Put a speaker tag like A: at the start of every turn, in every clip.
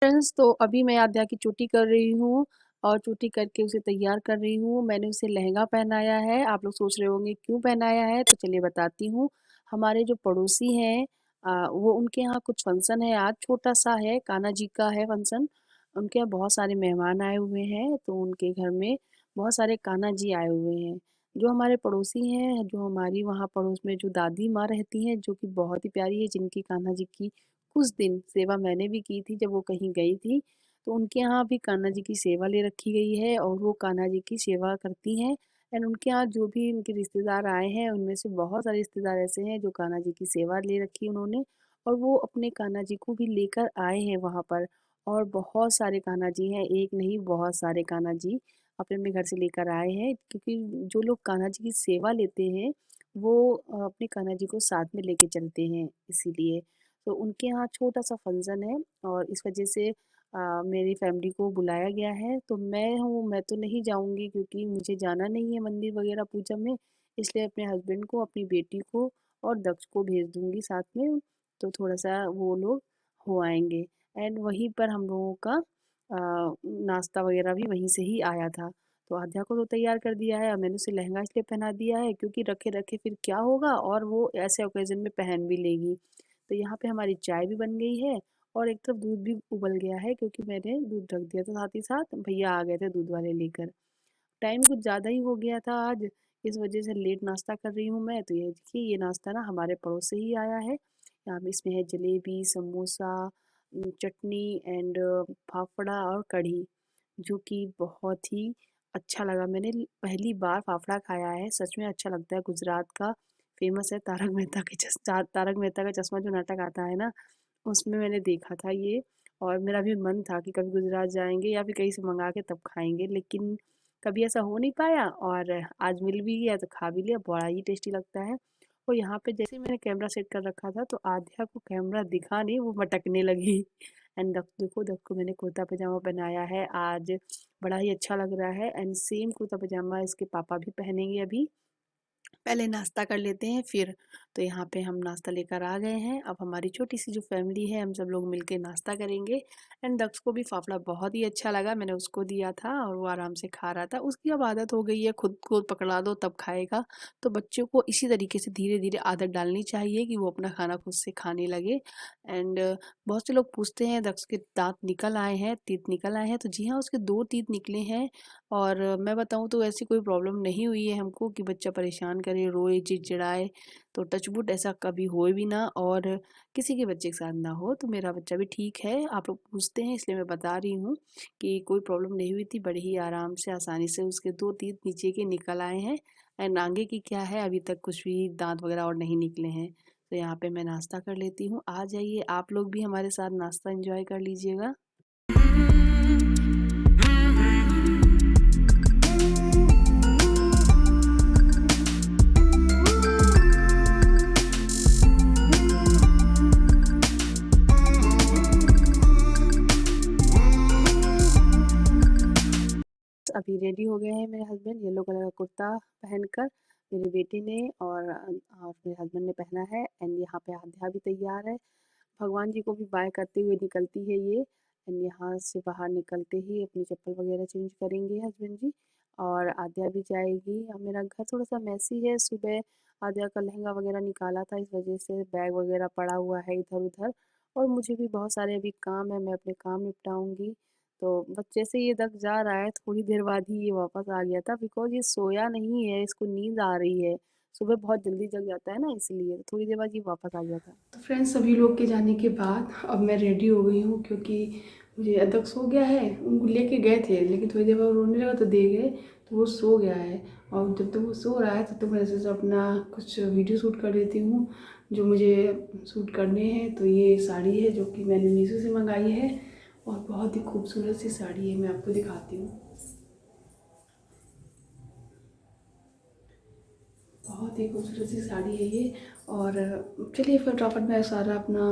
A: Friends, तो अभी मैं आद्या की चोटी कर रही हूँ और चोटी करके उसे तैयार कर रही हूँ। मैंने उसे लहंगा पहनाया है। आप लोग सोच रहे होंगे क्यों पहनाया है, तो चलिए बताती हूँ। हमारे जो पड़ोसी हैं वो उनके यहाँ कुछ फंक्शन है, आज छोटा-सा है, कान्हा जी का है फंक्शन। उनके यहाँ बहुत सारे मेहमान आए हुए हैं, तो उनके घर में बहुत सारे कान्हा जी आए हुए हैं। जो हमारे पड़ोसी हैं, जो हमारी वहाँ पड़ोस में जो दादी माँ रहती हैं, जो कि बहुत ही प्यारी है, जिनकी कान्हा जी की कुछ दिन सेवा मैंने भी की थी जब वो कहीं गई थी। तो उनके यहाँ भी कान्हा जी की सेवा ले रखी गई है और वो कान्हा जी की सेवा करती हैं। एंड उनके यहाँ जो भी उनके रिश्तेदार आए हैं, उनमें से बहुत सारे रिश्तेदार ऐसे हैं जो कान्हा जी की सेवा ले रखी है उन्होंने, और वो अपने कान्हा जी को भी लेकर आए हैं वहाँ पर। और बहुत सारे कान्हा जी हैं, एक नहीं बहुत सारे कान्हा जी अपने-अपने घर से लेकर आए हैं, क्योंकि जो लोग कान्हा जी की सेवा लेते हैं, वो अपने कान्हा जी को साथ में लेके चलते हैं इसीलिए। तो उनके यहाँ छोटा-सा फंक्शन है और इस वजह से मेरी फैमिली को बुलाया गया है। तो मैं तो नहीं जाऊँगी, क्योंकि मुझे जाना नहीं है मंदिर वगैरह पूजा में, इसलिए अपने हस्बैंड को, अपनी बेटी को और दक्ष को भेज दूँगी साथ में, तो थोड़ा-सा वो लोग हो आएँगे। एंड वहीं पर हम लोगों का नाश्ता वगैरह भी वहीं से ही आया था। तो आध्या को तो तैयार कर दिया है, अब मैंने उसे लहंगा इसलिए पहना दिया है क्योंकि रखे-रखे फिर क्या होगा, और वो ऐसे ओकेज़न में पहन भी लेगी। तो यहाँ पे हमारी चाय भी बन गई है और एक तरफ दूध भी उबल गया है, क्योंकि मैंने दूध रख दिया था साथ ही साथ, भैया आ गए थे दूध वाले लेकर। टाइम कुछ ज़्यादा ही हो गया था आज, इस वजह से लेट नाश्ता कर रही हूँ मैं। तो ये देखिए, ये नाश्ता ना हमारे पड़ोस से ही आया है। यहाँ पे इसमें है जलेबी, समोसा, चटनी एंड फाफड़ा और कढ़ी, जो कि बहुत ही अच्छा लगा। मैंने पहली बार फाफड़ा खाया है, सच में अच्छा लगता है। गुजरात का फेमस है तारक मेहता का चश्मा जो नाटक आता है ना, उसमें मैंने देखा था ये। और मेरा भी मन था कि कभी गुजरात जाएँगे या फिर कहीं से मँगा के तब खाएँगे, लेकिन कभी ऐसा हो नहीं पाया और आज मिल भी गया तो खा भी लिया, बड़ा ही टेस्टी लगता है। और यहाँ पे जैसे ही मैंने कैमरा सेट कर रखा था, तो आध्या को कैमरा दिखा नहीं, वो मटकने लगी। एंड दक्ष देखो, दक्ष को मैंने कुर्ता पजामा पहनाया है आज, बड़ा ही अच्छा लग रहा है। एंड सेम कुर्ता पजामा इसके पापा भी पहनेंगे अभी। पहले नाश्ता कर लेते हैं फिर। तो यहाँ पे हम नाश्ता लेकर आ गए हैं। अब हमारी छोटी सी जो फैमिली है, हम सब लोग मिलके नाश्ता करेंगे। एंड दक्ष को भी फाफड़ा बहुत ही अच्छा लगा, मैंने उसको दिया था और वो आराम से खा रहा था। उसकी अब आदत हो गई है, खुद को पकड़ा दो तब खाएगा। तो बच्चों को इसी तरीके से धीरे धीरे आदत डालनी चाहिए कि वो अपना खाना खुद से खाने लगे। एंड बहुत से लोग पूछते हैं दक्ष के दांत निकल आए हैं, तीत निकल आए हैं, तो जी हाँ, उसके 2 तीत निकले हैं। और मैं बताऊँ तो ऐसी कोई प्रॉब्लम नहीं हुई है हमको कि बच्चा परेशान करे, रोए, चिड़चिड़ाए। तो टच वुड ऐसा कभी होए भी ना, और किसी के बच्चे के साथ ना हो। तो मेरा बच्चा भी ठीक है। आप लोग पूछते हैं इसलिए मैं बता रही हूँ कि कोई प्रॉब्लम नहीं हुई थी, बड़े ही आराम से, आसानी से उसके 2 तीत नीचे के निकल आए हैं। एंड आगे की क्या है, अभी तक कुछ भी दाँत वगैरह और नहीं निकले हैं। तो यहाँ पे मैं नाश्ता कर लेती हूँ। आ जाइए आप लोग भी हमारे साथ नाश्ता एन्जॉय कर लीजिएगा। अभी रेडी हो गए हैं मेरे हस्बैंड, येलो कलर का कुर्ता पहनकर, मेरे बेटे ने और मेरे हस्बैंड ने पहना है। एंड यहाँ पे आध्या भी तैयार है, भगवान जी को भी बाय करते हुए निकलती है ये। एंड यहाँ से बाहर निकलते ही अपनी चप्पल वगैरह चेंज करेंगे हस्बैंड जी, और आध्या भी जाएगी। अब मेरा घर थोड़ा सा मैसी है, सुबह आध्या का लहंगा वगैरह निकाला था, इस वजह से बैग वगैरह पड़ा हुआ है इधर उधर, और मुझे भी बहुत सारे अभी काम है, मैं अपने काम निपटाऊंगी। तो बस जैसे ये दक जा रहा है, थोड़ी देर बाद ही ये वापस आ गया था, बिकॉज़ ये सोया नहीं है, इसको नींद आ रही है। सुबह बहुत जल्दी जग जाता है ना, इसलिए तो थोड़ी देर बाद ये वापस आ गया था। तो फ्रेंड्स, सभी लोग के जाने के बाद अब मैं रेडी हो गई हूँ, क्योंकि मुझे दक सो गया है। उनको लेके गए थे, लेकिन थोड़ी देर बाद रोने लगा तो दे गए, तो वो सो गया है। और जब तक वो सो रहा है तब तक मैं ऐसे से अपना कुछ वीडियो शूट कर लेती हूँ जो मुझे शूट करने हैं। तो ये साड़ी है जो कि मैंने मीशो से मंगाई है, और बहुत ही खूबसूरत सी साड़ी है, मैं आपको दिखाती हूँ। बहुत ही खूबसूरत सी साड़ी है ये। और चलिए फटाफट मैं सारा अपना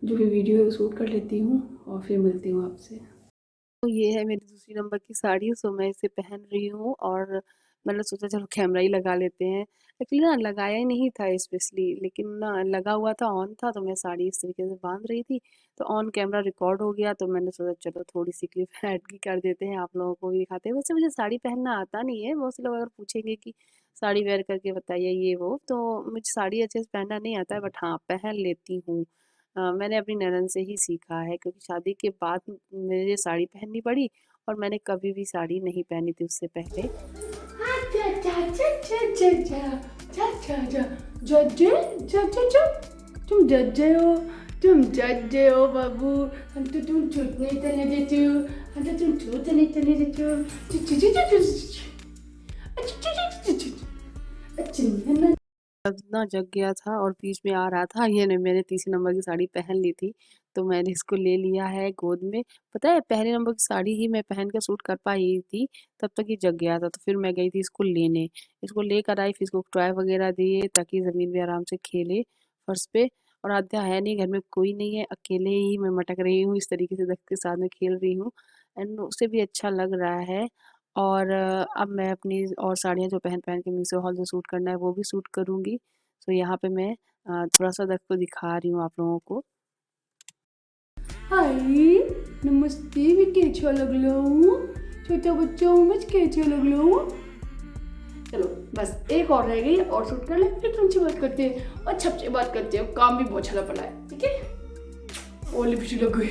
A: जो भी वीडियो शूट कर लेती हूँ और फिर मिलती हूँ आपसे। तो ये है मेरी दूसरी नंबर की साड़ी, सो मैं इसे पहन रही हूँ और मैंने सोचा चलो कैमरा ही लगा लेते हैं। एक्चुअली ना लगाया ही नहीं था स्पेशली, लेकिन ना लगा हुआ था, ऑन था, तो मैं साड़ी इस तरीके से बांध रही थी, तो ऑन कैमरा रिकॉर्ड हो गया, तो मैंने सोचा चलो थोड़ी सी क्लिप ऐड भी कर देते हैं, आप लोगों को भी दिखाते हैं। वैसे मुझे साड़ी पहनना आता नहीं है, बहुत से लोग अगर पूछेंगे कि साड़ी वेयर करके बताइए ये वो, तो मुझे साड़ी अच्छे से पहनना नहीं आता है, बट हाँ पहन लेती हूँ। मैंने अपनी ननद से ही सीखा है, क्योंकि शादी के बाद मुझे साड़ी पहननी पड़ी, और मैंने कभी भी साड़ी नहीं पहनी थी उससे पहले।
B: तुम जज्जे हो, तुम जज्जे हो बाबू। हम तो तुम छूट नहीं चले देते हो, हम तो तुम छूट नहीं चले देते हो। अच्छा
A: ना जग गया था और बीच में आ रहा था, ये ने मैंने तीसरे नंबर की साड़ी पहन ली थी, तो मैंने इसको ले लिया है गोद में। पता है पहले नंबर की साड़ी ही मैं पहन कर सूट कर पाई थी, तब तक ये जग गया था, तो फिर मैं गई थी इसको लेने। इसको लेकर आई, फिर इसको टॉय वगैरह दिए ताकि ज़मीन पे आराम से खेले फर्श पे। और आद्या है नहीं घर में, कोई नहीं है, अकेले ही मैं मटक रही हूँ इस तरीके से दख के साथ में खेल रही हूँ, एंड उसे भी अच्छा लग रहा है। और अब मैं अपनी और साड़ियाँ जो पहन पहन के मीशो हॉल जो सूट करना है वो भी सूट करूँगी। तो यहाँ पे मैं थोड़ा-सा आपको दिखा रही हूँ आप लोगों को।
B: हाय नमस्ते, मैं कैसा लग रहा हूँ? छोटा बच्चा हूँ, मैं कैसा लग रहा हूँ? चलो बस एक और रह गई और शूट कर ले, फिर तुमसे बात करते हैं और छप से बात करते हैं। काम भी बहुत अच्छा पड़ा है, ठीक है? और लिपस्टिक लग गई,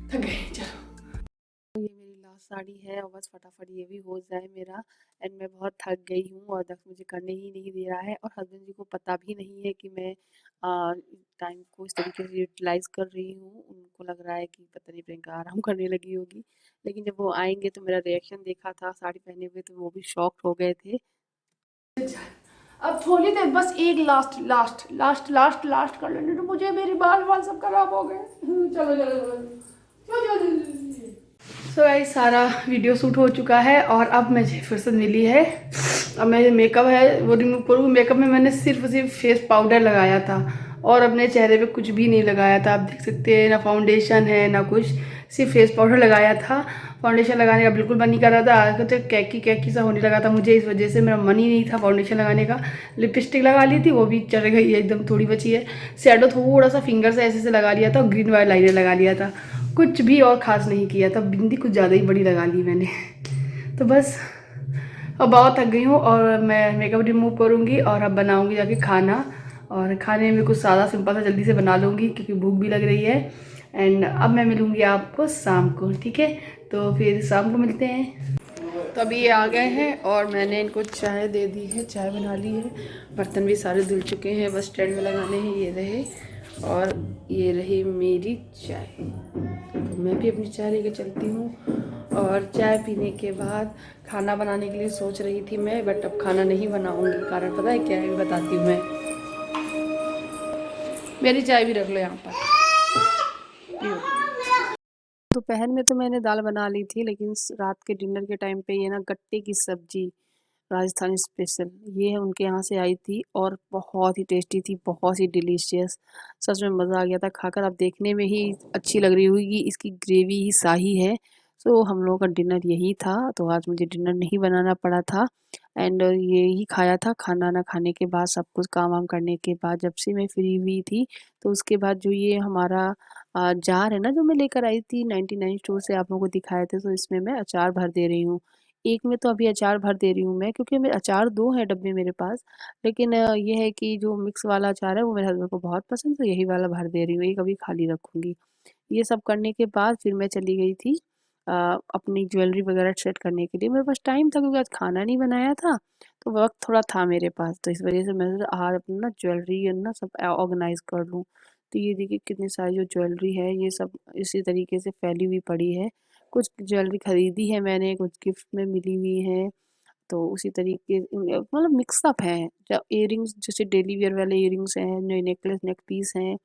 B: थक गए, चलो।
A: ये मेरी लास्ट साड़ी है और बस फटाफट ये भी हो जाए मेरा, एंड मैं बहुत थक गई हूँ और दक्ष मुझे करने ही नहीं दे रहा है, और हस्बैंड जी को पता भी नहीं है कि मैं टाइम को इस तरीके से यूटिलाइज कर रही हूँ। उनको लग रहा है कि पता नहीं प्रियंका आराम करने लगी होगी, लेकिन जब वो आएंगे तो मेरा रिएक्शन देखा था साड़ी पहने हुए, तो वो भी शॉक्ड हो गए थे।
B: अब थोड़ी देर बस एक last last last last last कर लेने तो मुझे, मेरे बाल बाल सब खराब हो गए। चलो चलो चलो। सो गाइस सारा वीडियो शूट हो चुका है और अब मुझे फुर्सत मिली है। अब मैं मेकअप है वो रिमूव करूँ। मेकअप में मैंने सिर्फ फेस पाउडर लगाया था और अपने चेहरे पे कुछ भी नहीं लगाया था। आप देख सकते हैं ना फाउंडेशन है ना कुछ, सिर्फ फेस पाउडर लगाया था। फाउंडेशन लगाने का बिल्कुल मन नहीं कर रहा था, आगे तो कैकी सा होने लगा था मुझे, इस वजह से मेरा मन ही नहीं था फाउंडेशन लगाने का। लिपस्टिक लगा ली थी, वो भी चढ़ गई है, एकदम थोड़ी बची है। शैडो थोड़ा सा फिंगर से ऐसे लगा लिया था और ग्रीन वाला लाइनर लगा लिया था, कुछ भी और ख़ास नहीं किया था। बिंदी कुछ ज़्यादा ही बड़ी लगा ली मैंने। तो बस अब बहुत थक गई हूँ और मैं मेकअप रिमूव करूँगी और अब बनाऊँगी जाके खाना। और खाने में कुछ सादा सिंपल सा जल्दी से बना लूँगी क्योंकि भूख भी लग रही है। एंड अब मैं मिलूँगी आपको शाम को, ठीक है? तो फिर शाम को मिलते हैं। तो अभी ये आ गए हैं और मैंने इनको चाय दे दी है, चाय बना ली है। बर्तन भी सारे धुल चुके हैं, बस स्टैंड में लगाने हैं। ये रहे और ये रही मेरी चाय। तो मैं भी अपनी चाय लेके चलती हूँ और चाय पीने के बाद खाना बनाने के लिए सोच रही थी मैं, बट अब खाना नहीं बनाऊँगी। कारण पता है क्या है, बताती हूँ मैं। मेरी चाय भी रख लो यहाँ पर।
A: दोपहर में तो मैंने दाल बना ली थी, लेकिन रात के डिनर के टाइम पे ये ना गट्टे की सब्जी राजस्थानी स्पेशल, ये है उनके यहाँ से आई थी और बहुत ही टेस्टी थी, बहुत ही डिलीशियस। सच में मज़ा आ गया था खाकर। अब देखने में ही अच्छी लग रही होगी, इसकी ग्रेवी ही शाही है। सो हम लोगों का डिनर यही था, तो आज मुझे डिनर नहीं बनाना पड़ा था, एंड यही खाया था। खाना ना खाने के बाद, सब कुछ काम वाम करने के बाद जब से मैं फ्री हुई थी, तो उसके बाद जो ये हमारा जार है ना जो मैं लेकर आई थी 99 स्टोर से, आप लोगों को दिखाए थे, तो इसमें मैं अचार भर दे रही हूँ। एक में तो अभी अचार भर दे रही हूँ मैं, क्योंकि मैं अचार 2 हैं डब्बे मेरे पास, लेकिन ये है कि जो मिक्स वाला अचार है वो मेरे हस्बैंड को बहुत पसंद है, तो यही वाला भर दे रही हूँ, एक अभी खाली रखूँगी। ये सब करने के बाद फिर मैं चली गई थी अपनी ज्वेलरी वगैरह सेट करने के लिए। मेरे पास टाइम था क्योंकि आज खाना नहीं बनाया था, तो वक़्त थोड़ा था मेरे पास, तो इस वज़ह से मैंने सोचा आज अपना ना ज्वेलरी ना सब ऑर्गनाइज़ कर लूँ। तो ये देखिए कितनी सारी जो ज्वेलरी है ये सब इसी तरीके से फैली हुई पड़ी है। कुछ ज्वेलरी खरीदी है मैंने, कुछ गिफ्ट में मिली हुई है, तो उसी तरीके मतलब मिक्स अप है। जब इयररिंग्स जैसे डेली वियर वाले इयररिंग्स हैं, नेकलेस नेक पीस हैं,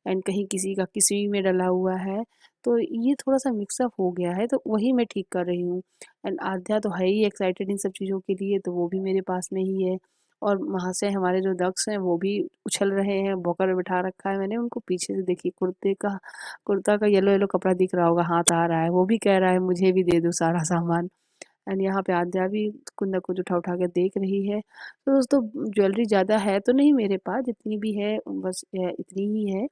A: एंड कहीं किसी का किसी में डला हुआ है, तो ये थोड़ा-सा मिक्स अप हो गया है, तो वही मैं ठीक कर रही हूँ। एंड आध्या तो है ही एक्साइटेड इन सब चीज़ों के लिए, तो वो भी मेरे पास में ही है। और वहाँ से हमारे जो दक्ष हैं वो भी उछल रहे हैं, वॉकर बिठा रखा है मैंने उनको पीछे से, देखिए कुर्ता का येलो येलो कपड़ा दिख रहा होगा, हाथ आ रहा है, वो भी कह रहा है मुझे भी दे दो सारा सामान। एंड यहाँ पे आद्या भी कुछ ना कुछ उठा के देख रही है। तो दोस्तों ज्वेलरी ज़्यादा है तो नहीं मेरे पास, जितनी भी है बस इतनी ही है,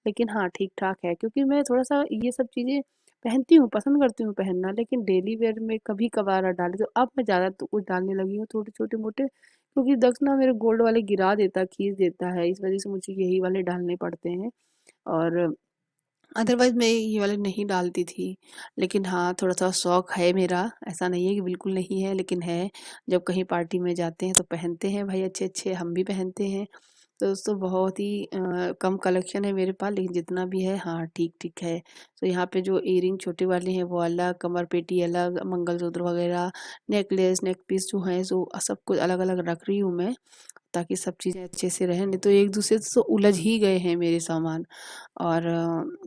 A: लेकिन हाँ ठीक ठाक है, क्योंकि मैं थोड़ा सा ये सब चीज़ें पहनती हूँ, पसंद करती हूँ पहनना, लेकिन डेली वेयर में कभी कभार डाली, तो अब मैं ज़्यादा तो कुछ डालने लगी हूँ थोड़े छोटे मोटे, क्योंकि दक्ष ना मेरे गोल्ड वाले गिरा देता, खींच देता है, इस वजह से मुझे यही वाले डालने पड़ते हैं। और अदरवाइज़ मैं ये वाले नहीं डालती थी। लेकिन हाँ, थोड़ा-सा शौक है मेरा, ऐसा नहीं है कि बिल्कुल नहीं है, लेकिन है। जब कहीं पार्टी में जाते हैं तो पहनते हैं भाई अच्छे-अच्छे, हम भी पहनते हैं। तो दोस्तों बहुत ही कम कलेक्शन है मेरे पास, लेकिन जितना भी है हाँ, ठीक-ठीक है। तो यहाँ पे जो इयररिंग छोटे वाले हैं वो अलग, कमर पेटी अलग, मंगलसूत्र वगैरह, नेकलेस, नेक पीस जो हैं सो सब कुछ अलग-अलग रख रही हूँ मैं, ताकि सब चीज़ें अच्छे से रहें, नहीं तो एक-दूसरे से तो उलझ ही गए हैं मेरे सामान। और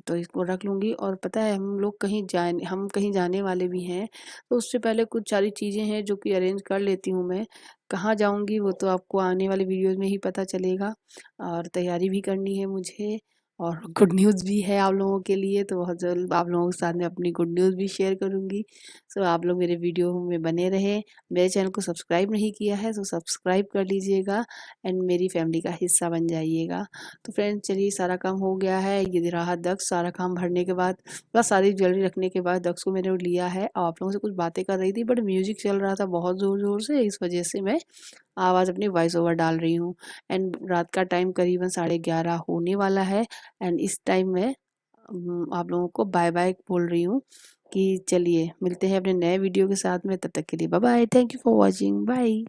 A: तो इसको रख लूँगी। और पता है हम कहीं जाने वाले भी हैं, तो उससे पहले कुछ सारी चीज़ें हैं जो कि अरेंज कर लेती हूँ मैं। कहाँ जाऊँगी वो तो आपको आने वाले वीडियोज़ में ही पता चलेगा, और तैयारी भी करनी है मुझे। और गुड न्यूज़ भी है आप लोगों के लिए, तो बहुत जल्द आप लोगों के साथ में अपनी गुड न्यूज़ भी शेयर करूँगी। सो आप लोग मेरे वीडियो में बने रहें। मेरे चैनल को सब्सक्राइब नहीं किया है तो सब्सक्राइब कर लीजिएगा, एंड मेरी फैमिली का हिस्सा बन जाइएगा। तो फ्रेंड्स चलिए सारा काम हो गया है, ये रहा दक्ष। सारा काम भरने के बाद, बस सारी ज्वेलरी रखने के बाद दक्ष को मैंने लिया है, और आप लोगों से कुछ बातें कर रही थी, बट म्यूजिक चल रहा था बहुत ज़ोर ज़ोर से, इस वजह से मैं आवाज़ अपनी वॉइस ओवर डाल रही हूँ। एंड रात का टाइम करीबन 11:30 होने वाला है, एंड इस टाइम मैं आप लोगों को बाय बाय बोल रही हूँ, कि चलिए मिलते हैं अपने नए वीडियो के साथ में, तब तक के लिए bye bye, thank you for watching, bye.